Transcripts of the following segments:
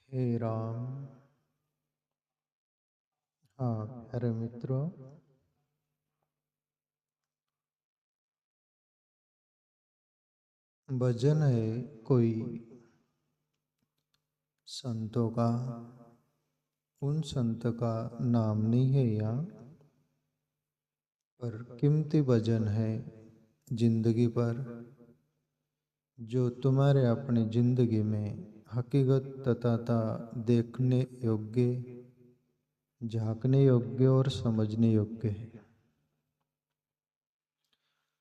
हे राम। हाँ प्यारे मित्रों, भजन है कोई संतों का, उन संत का नाम नहीं है यहाँ, पर कीमती भजन है जिंदगी पर, जो तुम्हारे अपनी जिंदगी में हकीकत तथा देखने योग्य, झांकने योग्य और समझने योग्य है।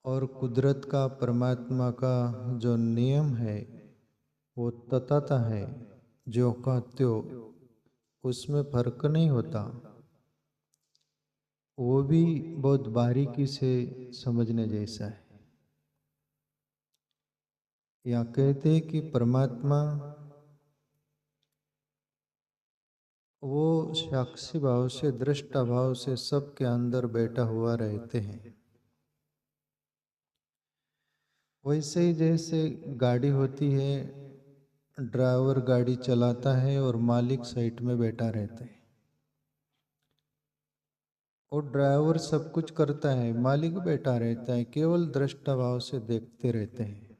और कुदरत का, परमात्मा का जो नियम है वो तथाता है, जो का त्यों, उसमें फर्क नहीं होता। वो भी बहुत बारीकी से समझने जैसा है। या कहते हैं कि परमात्मा वो साक्षी भाव से, दृष्टा भाव से सबके अंदर बैठा हुआ रहते हैं। वैसे ही जैसे गाड़ी होती है, ड्राइवर गाड़ी चलाता है और मालिक साइड में बैठा रहता है। और ड्राइवर सब कुछ करता है, मालिक बैठा रहता है, केवल दृष्टा भाव से देखते रहते हैं।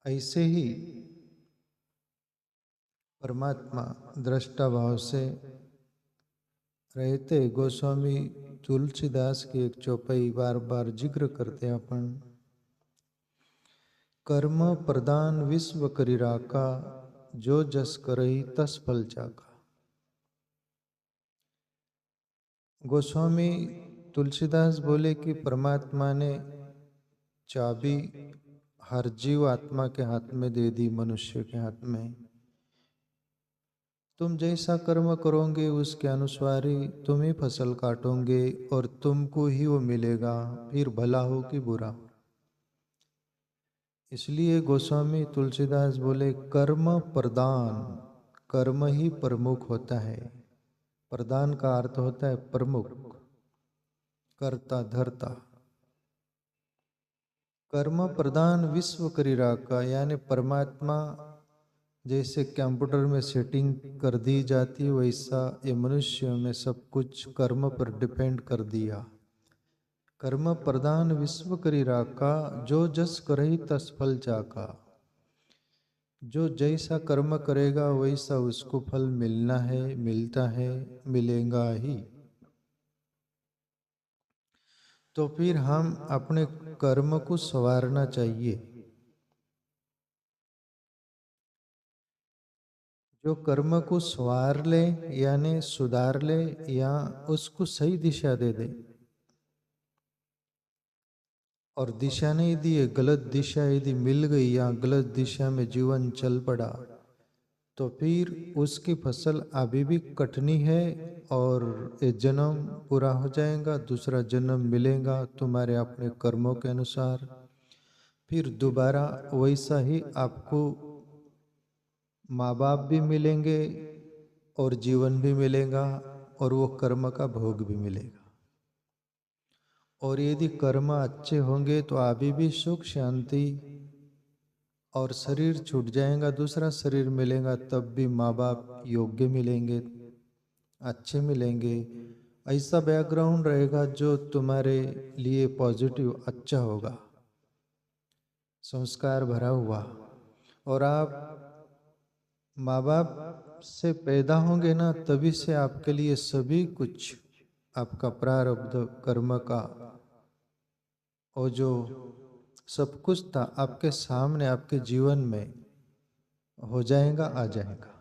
ऐसे ही परमात्मा दृष्टा भाव से रहते। गोस्वामी तुलसीदास की एक चौपाई बार बार जिक्र करते अपन, कर्म प्रदान विश्व करी राका, जो जस करही तस फल चाका। गोस्वामी तुलसीदास बोले कि परमात्मा ने चाबी हर जीव आत्मा के हाथ में दे दी, मनुष्य के हाथ में। तुम जैसा कर्म करोगे उसके अनुसार ही तुम ही फसल काटोगे और तुमको ही वो मिलेगा, फिर भला हो कि बुरा। इसलिए गोस्वामी तुलसीदास बोले कर्म प्रदान, कर्म ही प्रमुख होता है। प्रदान का अर्थ होता है प्रमुख, कर्ता धर्ता। कर्म प्रदान विश्व करी राका, यानी परमात्मा जैसे कंप्यूटर में सेटिंग कर दी जाती है, वैसा ये मनुष्य में सब कुछ कर्म पर डिपेंड कर दिया। कर्म प्रदान विश्व करी राका, जो जस करही तस फल चाका। जो जैसा कर्म करेगा वैसा उसको फल मिलना है, मिलता है, मिलेगा ही। तो फिर हम अपने कर्म को संवारना चाहिए। जो कर्म को संवार ले यानी सुधार ले, या उसको सही दिशा दे दे। और दिशा नहीं दी है, गलत दिशा यदि मिल गई या गलत दिशा में जीवन चल पड़ा, तो फिर उसकी फसल अभी भी कटनी है। और ये जन्म पूरा हो जाएगा, दूसरा जन्म मिलेगा तुम्हारे अपने कर्मों के अनुसार। फिर दोबारा वैसा ही आपको माँ बाप भी मिलेंगे और जीवन भी मिलेगा और वो कर्म का भोग भी मिलेगा। और यदि कर्म अच्छे होंगे तो अभी भी सुख शांति, और शरीर छूट जाएगा, दूसरा शरीर मिलेगा, तब भी माँ बाप योग्य मिलेंगे, अच्छे मिलेंगे। ऐसा बैकग्राउंड रहेगा जो तुम्हारे लिए पॉजिटिव अच्छा होगा, संस्कार भरा हुआ। और आप माँ बाप से पैदा होंगे ना, तभी से आपके लिए सभी कुछ आपका प्रारब्ध कर्म का, और जो सब कुछ था आपके सामने, आपके जीवन में हो जाएगा, आ जाएगा।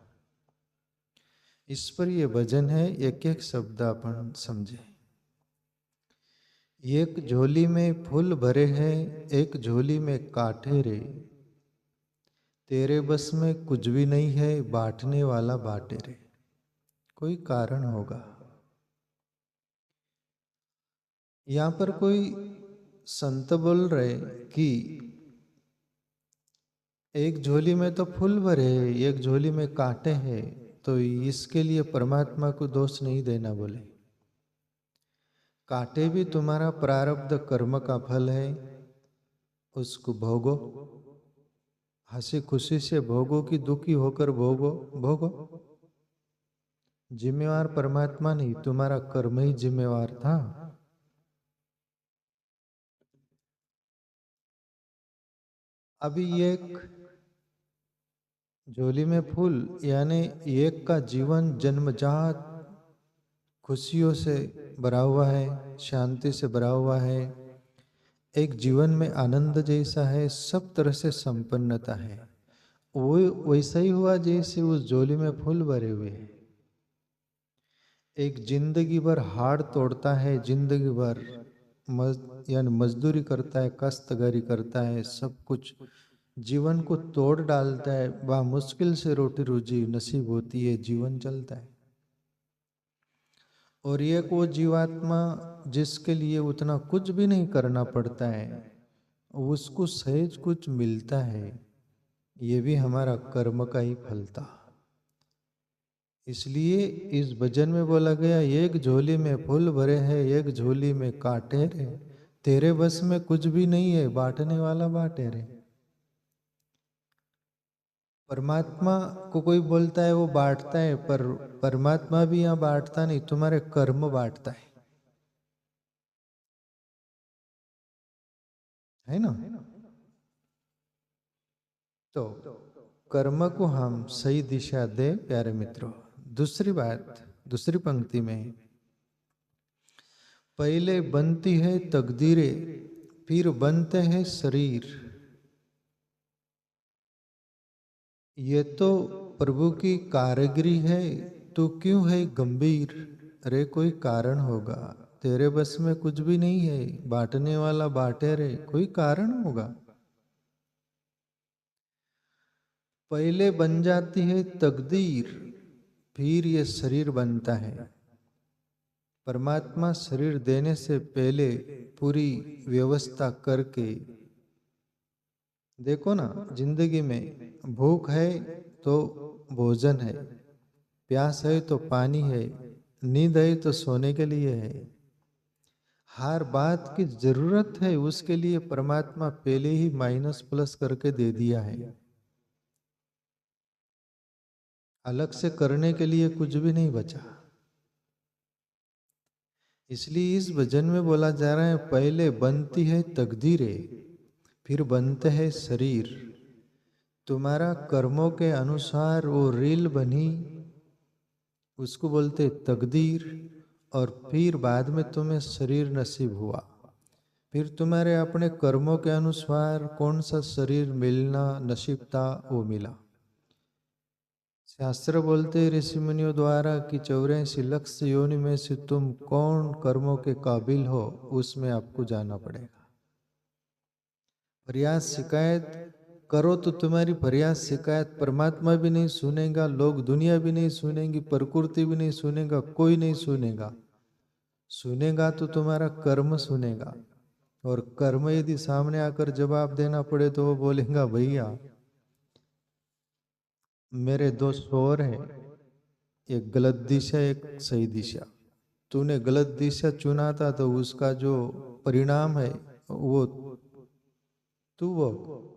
इस पर ये भजन है, एक एक शब्द अपन समझे। एक झोली में फूल भरे हैं, एक झोली में कांटे रे, तेरे बस में कुछ भी नहीं है, बांटने वाला बांटे रे। कोई कारण होगा। यहाँ पर कोई संत बोल रहे कि एक झोली में तो फूल भरे हैं, एक झोली में कांटे हैं, तो इसके लिए परमात्मा को दोष नहीं देना। बोले कांटे भी तुम्हारा प्रारब्ध कर्म का फल है, उसको भोगो। हंसी खुशी से भोगो कि दुखी होकर भोगो, भोगो। जिम्मेवार परमात्मा नहीं, तुम्हारा कर्म ही जिम्मेवार था। अभी एक झोली में फूल, यानी एक का जीवन जन्मजात खुशियों से भरा हुआ है, शांति से भरा हुआ है, एक जीवन में आनंद जैसा है, सब तरह से संपन्नता है। वो वैसा ही हुआ जैसे उस झोली में फूल भरे हुए हैं। एक जिंदगी भर हाड़ तोड़ता है, जिंदगी भर यानी मजदूरी करता है, काश्तकारी करता है, सब कुछ जीवन को तोड़ डालता है, वह मुश्किल से रोटी रोजी नसीब होती है, जीवन चलता है। और ये वो जीवात्मा जिसके लिए उतना कुछ भी नहीं करना पड़ता है, उसको सहज कुछ मिलता है, ये भी हमारा कर्म का ही फल था। इसलिए इस भजन में बोला गया, एक झोली में फूल भरे हैं, एक झोली में कांटे रे, तेरे बस में कुछ भी नहीं है, बांटने वाला बांटे रे। परमात्मा को कोई बोलता है वो बांटता है, पर परमात्मा भी यहाँ बांटता नहीं, तुम्हारे कर्म बांटता है ना। तो कर्म को हम सही दिशा दे प्यारे मित्रों। दूसरी बात, दूसरी पंक्ति में, पहले बनती है तकदीरें, फिर बनते हैं शरीर। ये तो प्रभु की कारीगरी है, तो क्यों है गंभीर। अरे कोई कारण होगा, तेरे बस में कुछ भी नहीं है, बांटने वाला बांटे रे, कोई कारण होगा। पहले बन जाती है तकदीर, फिर ये शरीर बनता है। परमात्मा शरीर देने से पहले पूरी व्यवस्था करके, देखो ना, जिंदगी में भूख है तो भोजन है, प्यास है तो पानी है, नींद है तो सोने के लिए है। हर बात की जरूरत है, उसके लिए परमात्मा पहले ही माइनस प्लस करके दे दिया है। अलग से करने के लिए कुछ भी नहीं बचा। इसलिए इस भजन में बोला जा रहा है, पहले बनती है तकदीरें, फिर बनते हैं शरीर। तुम्हारा कर्मों के अनुसार वो रील बनी, उसको बोलते तकदीर। और फिर बाद में तुम्हें शरीर नसीब हुआ, फिर तुम्हारे अपने कर्मों के अनुसार कौन सा शरीर मिलना नसीब था, वो मिला। शास्त्र बोलते ऋषि मुनियों द्वारा कि 84 लक्ष योनि में से तुम कौन कर्मों के काबिल हो, उसमें आपको जाना पड़ेगा। फरियाद शिकायत करो तो तुम्हारी फरियाद शिकायत परमात्मा भी नहीं सुनेगा, लोग दुनिया भी नहीं सुनेंगी, प्रकृति भी नहीं सुनेगा, कोई नहीं सुनेगा। सुनेगा तो तुम्हारा कर्म सुनेगा। और कर्म यदि सामने आकर जवाब देना पड़े तो वो बोलेगा, भैया मेरे दो शोर हैं, एक गलत दिशा एक सही दिशा। तूने गलत दिशा चुना था तो उसका जो परिणाम है वो तू, वो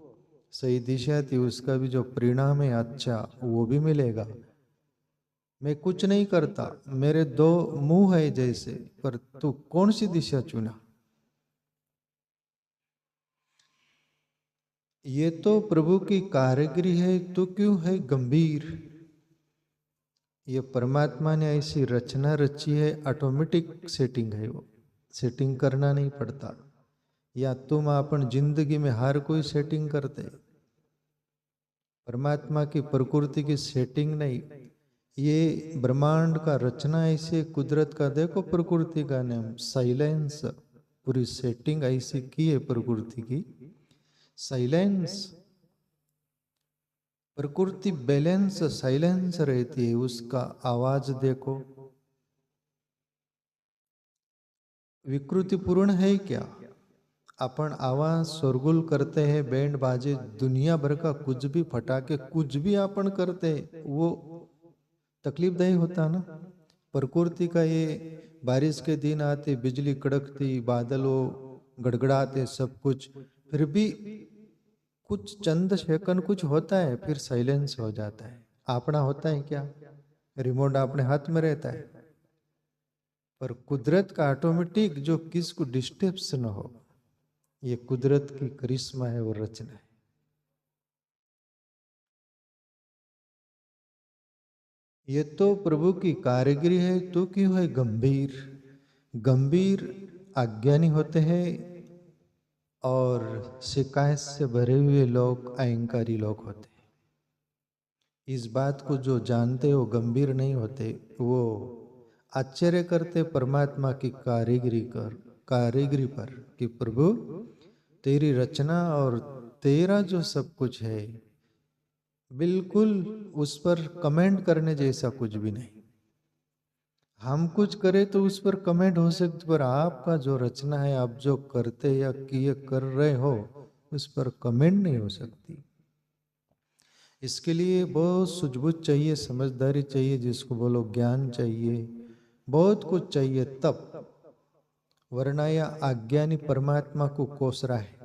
सही दिशा थी उसका भी जो परिणाम है अच्छा वो भी मिलेगा। मैं कुछ नहीं करता, मेरे दो मुंह है जैसे, पर तू कौन सी दिशा चुना। ये तो प्रभु की कारीगरी है, तो क्यों है गंभीर। ये परमात्मा ने ऐसी रचना रची है, ऑटोमेटिक सेटिंग है, वो सेटिंग करना नहीं पड़ता। या तुम अपन जिंदगी में हर कोई सेटिंग करते, परमात्मा की प्रकृति की सेटिंग नहीं। ये ब्रह्मांड का रचना ऐसे, कुदरत का देखो, प्रकृति का नाम साइलेंस, पूरी सेटिंग ऐसी की है प्रकृति की, साइलेंस। प्रकृति बैलेंस साइलेंस रहती है, उसका आवाज देखो, विकृति पूर्ण है क्या। अपन आवाज शोरगुल करते हैं, बैंड बाजे दुनिया भर का कुछ भी फटाके कुछ भी अपन करते हैं, वो तकलीफदायी होता ना। प्रकृति का ये बारिश के दिन आते, बिजली कड़कती, बादल वो गड़गड़ाते, सब कुछ, फिर भी कुछ चंद सेकंड कुछ होता है फिर साइलेंस हो जाता है। अपना होता है क्या? रिमोट अपने हाथ में रहता है, पर कुदरत का ऑटोमेटिक जो किसको डिस्टर्ब्स न हो, ये कुदरत की करिश्मा है और रचना है। ये तो प्रभु की कारीगरी है। तो क्यों है गंभीर? गंभीर अज्ञानी होते हैं और शिकायत से भरे हुए लोग अहंकारी लोग होते हैं। इस बात को जो जानते हो गंभीर नहीं होते, वो आश्चर्य करते परमात्मा की कारीगरी पर कि प्रभु तेरी रचना और तेरा जो सब कुछ है, बिल्कुल उस पर कमेंट करने जैसा कुछ भी नहीं। हम कुछ करें तो उस पर कमेंट हो सकते, पर आपका जो रचना है, आप जो करते या किए कर रहे हो, उस पर कमेंट नहीं हो सकती। इसके लिए बहुत सूझबूझ चाहिए, समझदारी चाहिए, जिसको बोलो ज्ञान चाहिए, बहुत कुछ चाहिए तब। वरना यह अज्ञानी परमात्मा को कोस रहा है,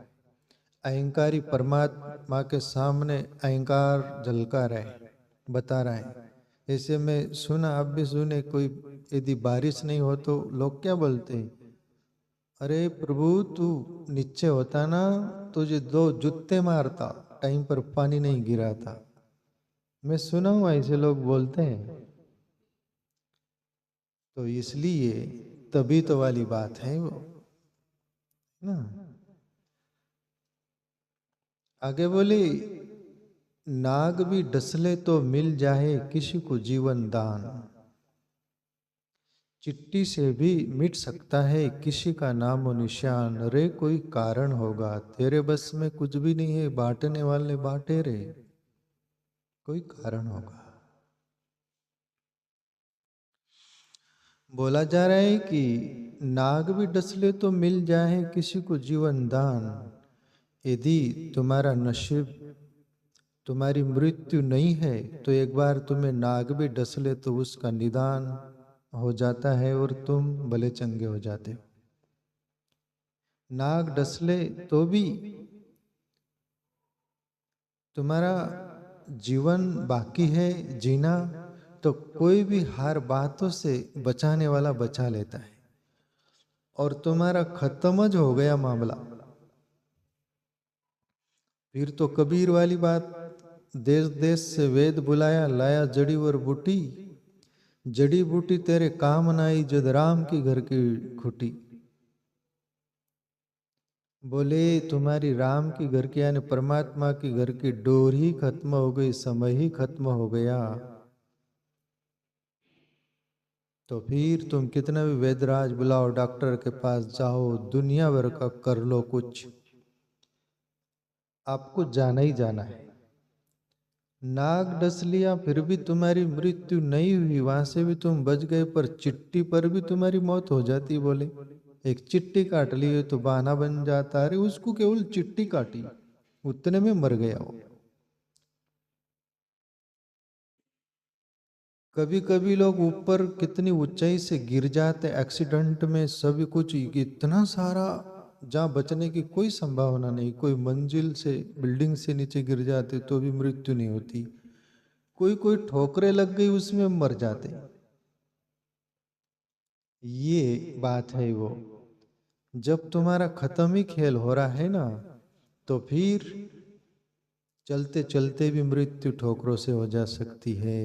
अहंकारी परमात्मा के सामने अहंकार झलका रहा है, बता रहा है। ऐसे में सुना, आप भी सुने, कोई यदि बारिश नहीं हो तो लोग क्या बोलते हैं? अरे प्रभु तू नीचे होता ना, तुझे दो जूते मारता, टाइम पर पानी नहीं गिरा था। मैं सुना हूं ऐसे लोग बोलते हैं। तो इसलिए तभी तो वाली बात है वो ना। आगे बोली, नाग भी डसले तो मिल जाए किसी को जीवन दान, चिट्ठी से भी मिट सकता है किसी का नामो निशान। रे कोई कारण होगा, तेरे बस में कुछ भी नहीं है, बांटने वाले बांटे रे, कोई कारण होगा। बोला जा रहा है कि नाग भी डसले तो मिल जाए किसी को जीवन दान। यदि तुम्हारा नसीब, तुम्हारी मृत्यु नहीं है, तो एक बार तुम्हें नाग भी डस ले तो उसका निदान हो जाता है और तुम भले चंगे हो जाते हो। नाग डस ले तो भी तुम्हारा जीवन बाकी है जीना, तो कोई भी हर बातों से बचाने वाला बचा लेता है और तुम्हारा खत्म ज हो गया मामला। फिर तो कबीर वाली बात, देश देश से वेद बुलाया, लाया जड़ी और बूटी, जड़ी बूटी तेरे काम न आई जद राम की घर की खुटी। बोले तुम्हारी राम की घर की यानी परमात्मा की घर की डोर ही खत्म हो गई, समय ही खत्म हो गया, तो फिर तुम कितना भी वैदराज बुलाओ, डॉक्टर के पास जाओ, दुनिया भर का कर लो कुछ, आपको जाना ही जाना है। नाग डस लिया फिर भी तुम्हारी मृत्यु नहीं हुई, वहां से भी तुम बच गए, पर चिट्ठी पर भी तुम्हारी मौत हो जाती। बोले एक चिट्ठी काट ली तो बहाना बन जाता, अरे उसको केवल चिट्ठी काटी, उतने में मर गया वो। कभी कभी लोग ऊपर कितनी ऊंचाई से गिर जाते एक्सीडेंट में, सभी कुछ इतना सारा, जहाँ बचने की कोई संभावना नहीं, कोई मंजिल से बिल्डिंग से नीचे गिर जाते तो भी मृत्यु नहीं होती, कोई कोई ठोकरें लग गई उसमें मर जाते। ये बात है वो, जब तुम्हारा खत्म ही खेल हो रहा है ना, तो फिर चलते चलते भी मृत्यु ठोकरों से हो जा सकती है,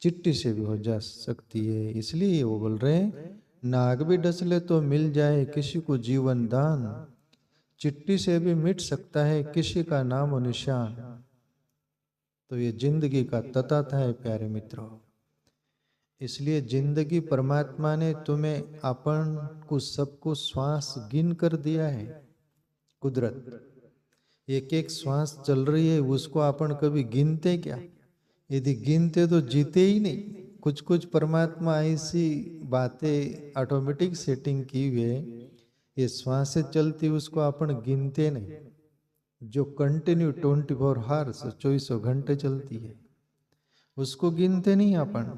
चिट्ठी से भी हो जा सकती है। इसलिए वो बोल रहे हैं, नाग भी डस ले तो मिल जाए किसी को जीवन दान, चिट्ठी से भी मिट सकता है किसी का नाम और निशान। तो ये जिंदगी का तथ्य है प्यारे मित्रों। इसलिए जिंदगी परमात्मा ने तुम्हें अपन को सबको श्वास गिन कर दिया है। कुदरत एक एक श्वास चल रही है, उसको अपन कभी गिनते क्या? यदि गिनते तो जीते ही नहीं। कुछ कुछ परमात्मा ऐसी बातें ऑटोमेटिक सेटिंग की हुई है, ये श्वासें चलती उसको अपन गिनते नहीं, जो कंटिन्यू 24 आवर्स 24 घंटे चलती है, उसको गिनते नहीं अपन।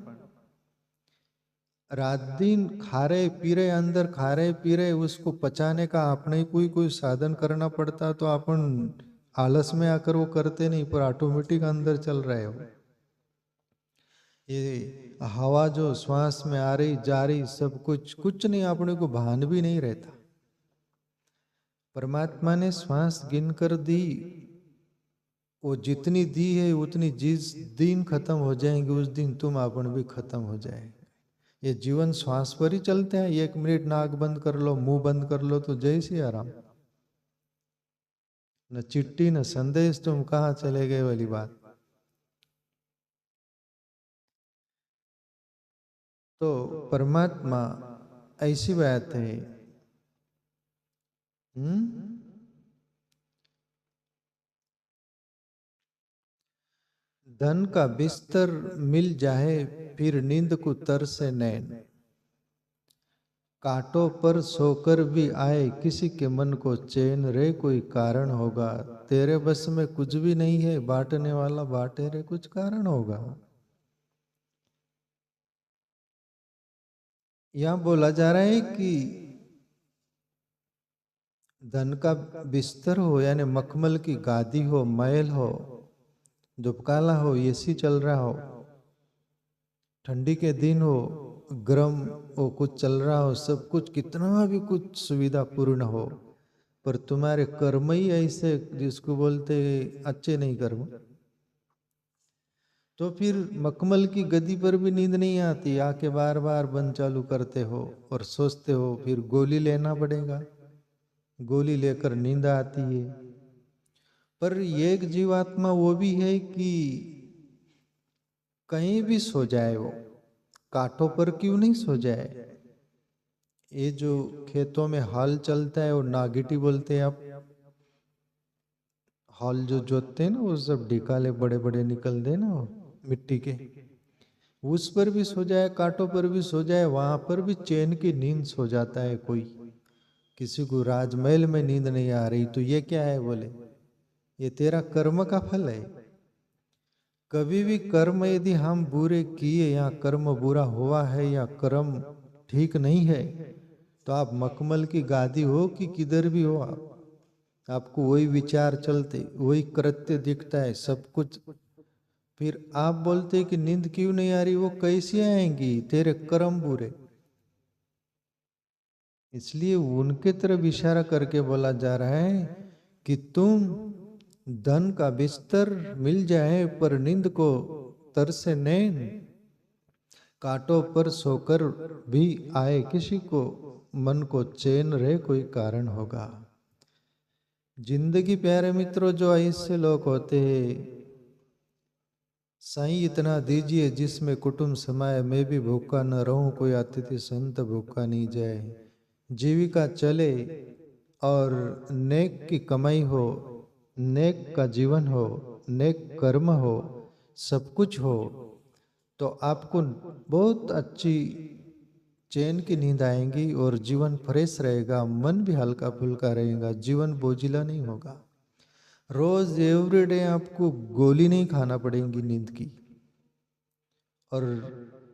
रात दिन खा रहे पी रहे, अंदर खा रहे पी रहे, उसको पचाने का अपने कोई कोई साधन करना पड़ता, तो अपन आलस में आकर वो करते नहीं, पर ऑटोमेटिक अंदर चल रहे हो। ये हवा जो श्वास में आ रही जा रही, सब कुछ नहीं, अपने को भान भी नहीं रहता। परमात्मा ने श्वास गिनकर दी, वो जितनी दी है उतनी, जिस दिन खत्म हो जाएंगे उस दिन तुम अपन भी खत्म हो जाएंगे। ये जीवन श्वास पर ही चलते हैं। 1 मिनट नाक बंद कर लो, मुंह बंद कर लो तो जय श्री राम। न चिट्ठी न संदेश, तुम कहाँ चले गए वाली बात। तो परमात्मा ऐसी बात है। धन का बिस्तर मिल जाए फिर नींद को तरसे नैन, कांटों पर सोकर भी आए किसी के मन को चैन रे, कोई कारण होगा। तेरे बस में कुछ भी नहीं है, बांटने वाला बांटे रे, कुछ कारण होगा। यहां बोला जा रहा है कि धन का बिस्तर हो, यानी मखमल की गादी हो, महल हो, दुबकाला हो, एसी चल रहा हो, ठंडी के दिन हो, गर्म हो, कुछ चल रहा हो, सब कुछ कितना भी कुछ सुविधा पूर्ण हो, पर तुम्हारे कर्म ही ऐसे, जिसको बोलते अच्छे नहीं कर्म, तो फिर मखमल की गद्दी पर भी नींद नहीं आती। आके बार बार बंद चालू करते हो और सोचते हो फिर गोली लेना पड़ेगा, गोली लेकर नींद आती है। पर एक जीवात्मा वो भी है कि कहीं भी सो जाए, वो कांटों पर क्यों नहीं सो जाए। ये जो खेतों में हल चलता है वो नागिटी बोलते हैं आप, हल जो जोतते हैं ना, वो सब ढिकाले बड़े बड़े निकल दे ना मिट्टी के, उस पर भी सो जाए, कांटों पर भी सो जाए, वहां पर भी चैन की नींद सो जाता है कोई। किसी को राजमहल में नींद नहीं आ रही, तो ये क्या है, बोले ये तेरा कर्म का फल है। कभी भी कर्म यदि हम बुरे किए, या कर्म बुरा हुआ है, या कर्म ठीक नहीं है, तो आप मखमल की गादी हो कि किधर भी हो, आपको वही विचार चलते, वही कृत्य दिखता है सब कुछ। फिर आप बोलते कि नींद क्यों नहीं आ रही, वो कैसी आएंगी, तेरे कर्म बुरे। इसलिए उनके तरफ इशारा करके बोला जा रहा है कि तुम धन का बिस्तर मिल जाए पर नींद को तरसे नैन, कांटों पर सोकर भी आए किसी को मन को चैन रहे, कोई कारण होगा। जिंदगी प्यारे मित्रों, जो ऐसे लोग होते हैं, साईं इतना दीजिए जिसमें कुटुंब समाये, मैं भी भूखा न रहूं, कोई अतिथि संत भूखा नहीं जाए। जीविका चले और नेक की कमाई हो, नेक का जीवन हो, नेक कर्म हो, सब कुछ हो, तो आपको बहुत अच्छी चैन की नींद आएंगी और जीवन फ्रेश रहेगा, मन भी हल्का फुल्का रहेगा, जीवन बोझिला नहीं होगा। रोज एवरीडे आपको गोली नहीं खाना पड़ेगी नींद की। और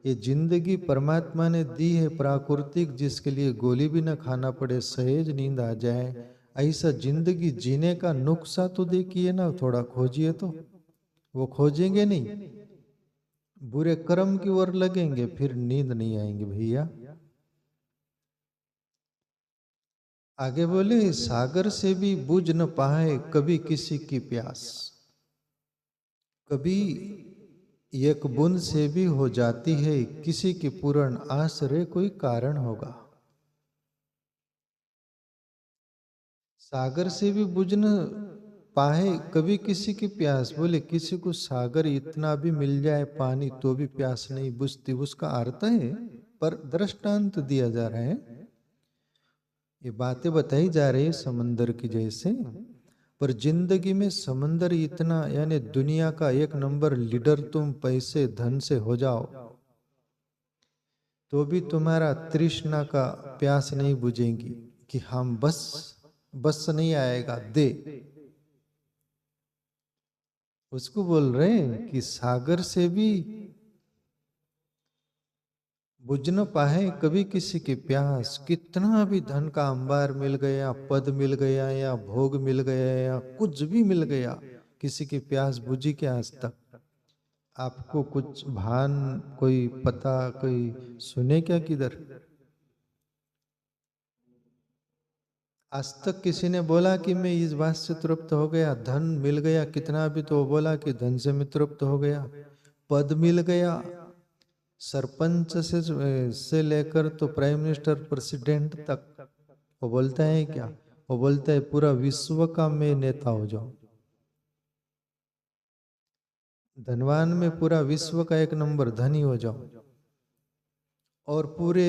ये जिंदगी परमात्मा ने दी है प्राकृतिक, जिसके लिए गोली भी ना खाना पड़े, सहज नींद आ जाए, ऐसा जिंदगी जीने का नुस्खा तो देखिए ना, थोड़ा खोजिए। तो वो खोजेंगे नहीं, बुरे कर्म की ओर लगेंगे, फिर नींद नहीं आएंगे भैया। आगे बोले, सागर से भी बुझ न पाए कभी किसी की प्यास, कभी एक बूंद से भी हो जाती है किसी की पूर्ण आस रे, कोई कारण होगा। सागर से भी बुझ न पाए कभी किसी की प्यास, बोले किसी को सागर इतना भी मिल जाए पानी तो भी प्यास नहीं बुझती, उसका अर्थ है, पर दृष्टांत दिया जा रहा है, ये बातें बताई जा रही है समंदर की जैसे। पर जिंदगी में समंदर इतना, यानी दुनिया का 1 नंबर लीडर तुम पैसे धन से हो जाओ, तो भी तुम्हारा तृष्णा का प्यास नहीं बुझेगी कि हम बस नहीं आएगा दे। उसको बोल रहे हैं कि सागर से भी बुझ न पाए कभी किसी की प्यास। कितना भी धन का अंबार मिल गया, पद मिल गया, या भोग मिल गया, या कुछ भी मिल गया, किसी की प्यास बुझी क्या आज तक? आपको कुछ भान, कोई पता, कोई सुने क्या किधर? आज तक किसी ने बोला कि मैं इस बात से तृप्त हो गया, धन मिल गया कितना भी, तो वो बोला कि धन से मैं तृप्त हो गया। पद मिल गया, सरपंच से लेकर तो प्राइम मिनिस्टर, प्रेसिडेंट तक, वो बोलता है क्या? वो बोलता है पूरा विश्व का मैं नेता हो जाऊं, धनवान में पूरा विश्व का एक नंबर धनी हो जाऊं, और पूरे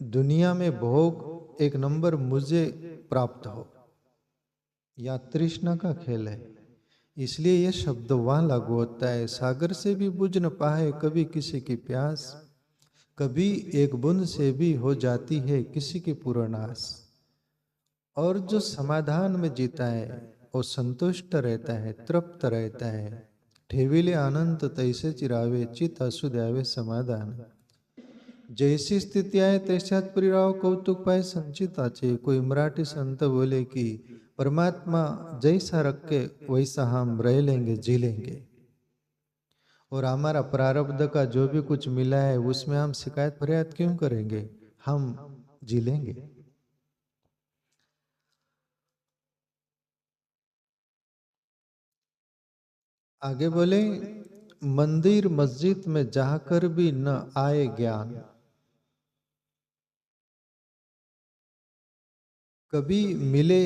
दुनिया में भोग एक नंबर मुझे प्राप्त हो। या तृष्णा का खेल है। इसलिए यह शब्द वहां लागू होता है, सागर से भी बुझ न पाए कभी किसी की प्यास, कभी एक बूंद से भी हो जाती है किसी की पूर्णास। और जो समाधान में जीता है वो संतुष्ट रहता है, तृप्त रहता है। ठेविले आनंद तैसे चिरावे, चित असु द्यावे समाधान। जैसी स्थिती आहे तैशात परिराव कौतुक पाय संचिताचे। कोई मराठी संत बोले कि परमात्मा जैसा रखे वैसा हम रह लेंगे, जी लेंगे, और हमारा प्रारब्ध का जो भी कुछ मिला है उसमें हम शिकायत फरियाद क्यों करेंगे, हम जी लेंगे। आगे बोले, मंदिर मस्जिद में जाकर भी न आए ज्ञान, कभी मिले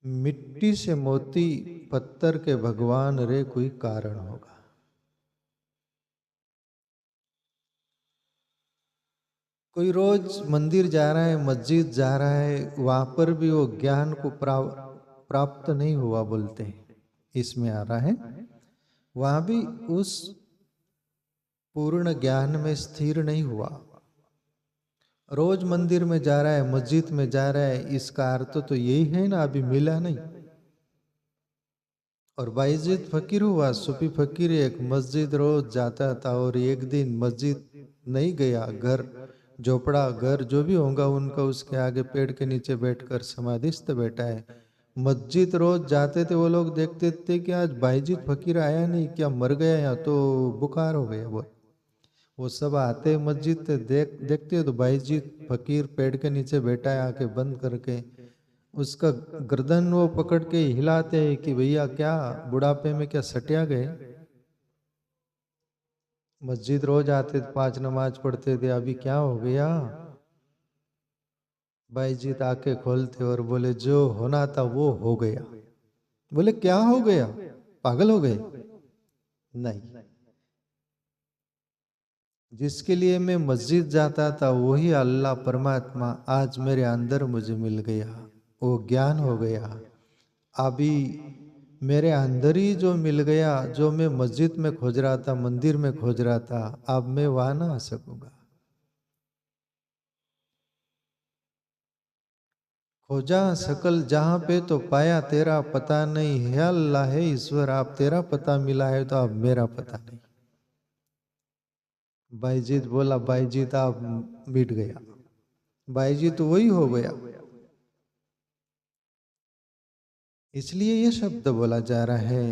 मिट्टी से मोती, पत्थर के भगवान रे कोई कारण होगा। कोई रोज मंदिर जा रहा है, मस्जिद जा रहा है, वहां पर भी वो ज्ञान को प्राप्त नहीं हुआ बोलते हैं, इसमें आ रहा है। वहां भी उस पूर्ण ज्ञान में स्थिर नहीं हुआ। रोज मंदिर में जा रहा है, मस्जिद में जा रहा है, इसका अर्थ तो यही है ना, अभी मिला नहीं। और बाइजीत फकीर हुआ, सूफी फकीर, एक मस्जिद रोज जाता था, और एक दिन मस्जिद नहीं गया, घर झोपड़ा घर जो भी होगा उनका, उसके आगे पेड़ के नीचे बैठकर समाधिस्थ बैठा है। मस्जिद रोज जाते थे वो लोग, देखते थे कि आज बाईजीत फकीर आया नहीं, क्या मर गया या तो बुखार हो गया। वो सब आते मस्जिद से देखते तो बाईजीत फकीर पेड़ के नीचे बैठा है, आके बंद करके उसका गर्दन वो पकड़ के हिलाते हैं कि भैया क्या बुढ़ापे में क्या सटिया गए। मस्जिद रोज आते थे, 5 नमाज पढ़ते थे, अभी क्या हो गया? बाईजीत आके खोलते और बोले जो होना था वो हो गया। बोले क्या हो गया, पागल हो गए? नहीं, जिसके लिए मैं मस्जिद जाता था वही अल्लाह परमात्मा आज मेरे अंदर मुझे मिल गया, वो ज्ञान हो गया। अभी मेरे अंदर ही जो मिल गया, जो मैं मस्जिद में खोज रहा था, मंदिर में खोज रहा था, अब मैं वहां ना आ सकूंगा। खोजा सकल जहां पे तो पाया तेरा पता नहीं, है अल्लाह है ईश्वर, आप तेरा पता मिला है तो अब मेरा पता नहीं। बाईजीत बोला, बाईजीत आप मिट गया, बाईजीत वही हो गया। इसलिए ये शब्द बोला जा रहा है,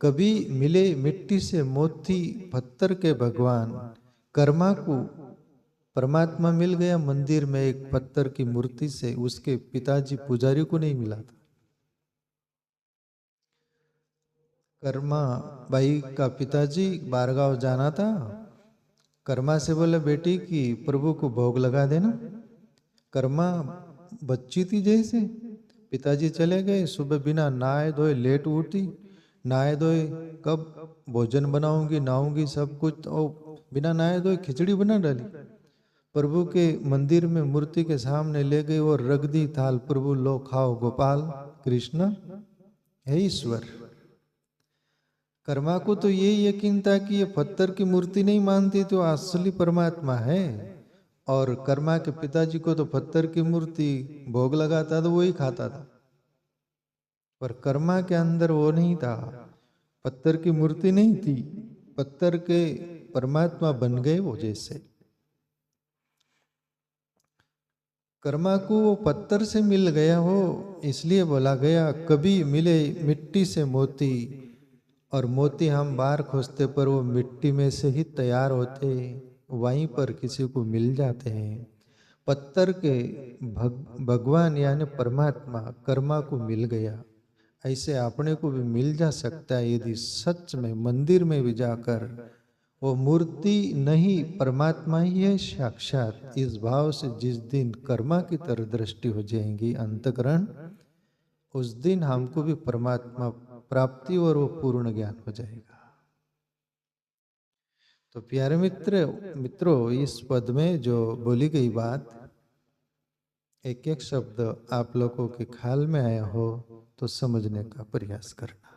कभी मिले मिट्टी से मोती, पत्थर के भगवान। कर्मा को परमात्मा मिल गया मंदिर में एक पत्थर की मूर्ति से, उसके पिताजी पुजारी को नहीं मिला था। कर्मा भाई का पिताजी बारगांव जाना था, कर्मा से बोले बेटी की प्रभु को भोग लगा देना। कर्मा बच्ची थी जैसे, पिताजी चले गए, सुबह बिना नहाए धोए लेट उठी, नहाए धोए कब भोजन बनाऊंगी, नहाऊंगी, सब कुछ तो बिना नहाए धोए खिचड़ी बना डाली, प्रभु के मंदिर में मूर्ति के सामने ले गई और रख दी थाल, प्रभु लो खाओ, गोपाल कृष्ण है ईश्वर। कर्मा को तो यही यकीन था कि ये पत्थर की मूर्ति नहीं मानती तो असली परमात्मा है, और कर्मा के पिताजी को तो पत्थर की मूर्ति भोग लगाता तो वही खाता था, पर कर्मा के अंदर वो नहीं था, पत्थर की मूर्ति नहीं थी, पत्थर के परमात्मा बन गए वो जैसे। कर्मा को वो पत्थर से मिल गया हो, इसलिए बोला गया कभी मिले मिट्टी से मोती, और मोती हम बाहर खोजते पर वो मिट्टी में से ही तैयार होते, वहीं पर किसी को मिल जाते हैं। पत्थर के भगवान यानी परमात्मा कर्मा को मिल गया, ऐसे अपने को भी मिल जा सकता है यदि सच में मंदिर में भी जाकर वो मूर्ति नहीं परमात्मा ही है साक्षात, इस भाव से जिस दिन कर्मा की तरह दृष्टि हो जाएंगी अंतकरण, उस दिन हमको भी परमात्मा प्राप्ति और वो पूर्ण ज्ञान हो जाएगा। तो प्यारे मित्रों, इस पद में जो बोली गई बात, एक एक शब्द आप लोगों के ख्याल में आया हो तो समझने का प्रयास करना।